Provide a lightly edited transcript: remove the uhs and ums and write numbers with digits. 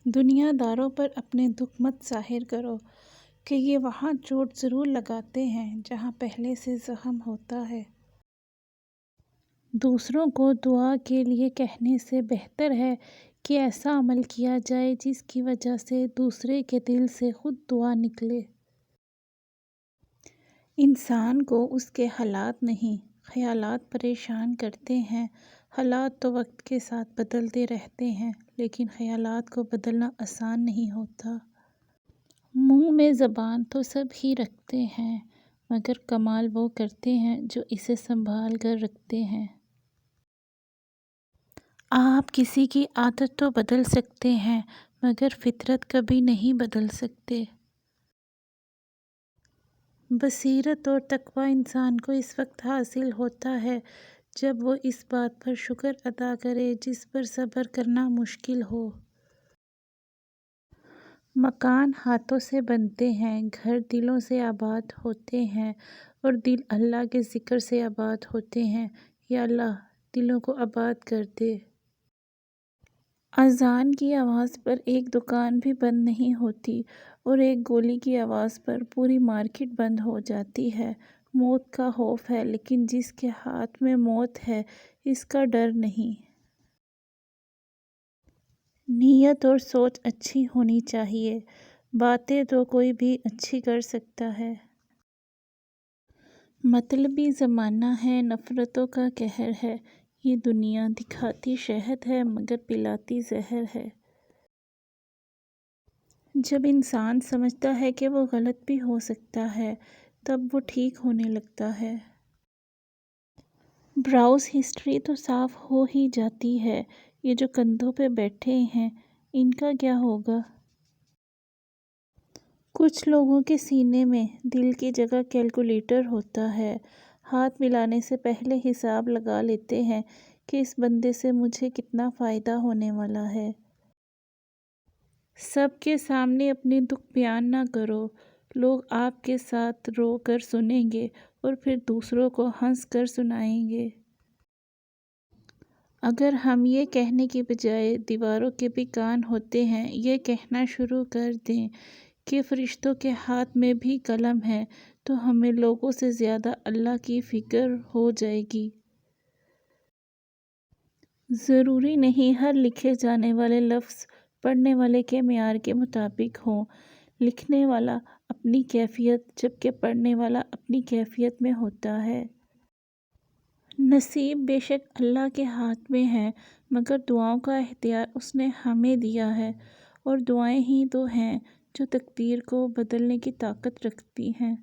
دنیا داروں پر اپنے دکھ مت ظاہر کرو کہ یہ وہاں چوٹ ضرور لگاتے ہیں جہاں پہلے سے زخم ہوتا ہے۔ دوسروں کو دعا کے لیے کہنے سے بہتر ہے کہ ایسا عمل کیا جائے جس کی وجہ سے دوسرے کے دل سے خود دعا نکلے۔ انسان کو اس کے حالات نہیں، خیالات پریشان کرتے ہیں۔ حالات تو وقت کے ساتھ بدلتے رہتے ہیں لیکن خیالات کو بدلنا آسان نہیں ہوتا۔ منہ میں زبان تو سب ہی رکھتے ہیں مگر کمال وہ کرتے ہیں جو اسے سنبھال کر رکھتے ہیں۔ آپ کسی کی عادت تو بدل سکتے ہیں مگر فطرت کبھی نہیں بدل سکتے۔ بصیرت اور تقویٰ انسان کو اس وقت حاصل ہوتا ہے جب وہ اس بات پر شکر ادا کرے جس پر صبر کرنا مشکل ہو۔ مکان ہاتھوں سے بنتے ہیں، گھر دلوں سے آباد ہوتے ہیں اور دل اللہ کے ذکر سے آباد ہوتے ہیں۔ یا اللہ دلوں کو آباد کر دے۔ اذان کی آواز پر ایک دکان بھی بند نہیں ہوتی اور ایک گولی کی آواز پر پوری مارکیٹ بند ہو جاتی ہے۔ موت کا خوف ہے لیکن جس کے ہاتھ میں موت ہے اس کا ڈر نہیں۔ نیت اور سوچ اچھی ہونی چاہیے، باتیں تو کوئی بھی اچھی کر سکتا ہے۔ مطلبی زمانہ ہے، نفرتوں کا قہر ہے، یہ دنیا دکھاتی شہد ہے مگر پلاتی زہر ہے۔ جب انسان سمجھتا ہے کہ وہ غلط بھی ہو سکتا ہے تب وہ ٹھیک ہونے لگتا ہے۔ براؤز ہسٹری تو صاف ہو ہی جاتی ہے۔ یہ جو کندھوں پہ بیٹھے ہیں ان کا کیا ہوگا؟ کچھ لوگوں کے سینے میں دل کی جگہ کیلکولیٹر ہوتا ہے، ہاتھ ملانے سے پہلے حساب لگا لیتے ہیں کہ اس بندے سے مجھے کتنا فائدہ ہونے والا ہے۔ سب کے سامنے اپنے دکھ بیان نہ کرو، لوگ آپ کے ساتھ رو کر سنیں گے اور پھر دوسروں کو ہنس کر سنائیں گے۔ اگر ہم یہ کہنے کی بجائے دیواروں کے بھی کان ہوتے ہیں یہ کہنا شروع کر دیں کہ فرشتوں کے ہاتھ میں بھی قلم ہے تو ہمیں لوگوں سے زیادہ اللہ کی فکر ہو جائے گی۔ ضروری نہیں ہر لکھے جانے والے لفظ پڑھنے والے کے معیار کے مطابق ہوں۔ لکھنے والا اپنی کیفیت جبکہ پڑھنے والا اپنی کیفیت میں ہوتا ہے۔ نصیب بے شک اللہ کے ہاتھ میں ہے مگر دعاؤں کا اختیار اس نے ہمیں دیا ہے اور دعائیں ہی تو ہیں جو تقدیر کو بدلنے کی طاقت رکھتی ہیں۔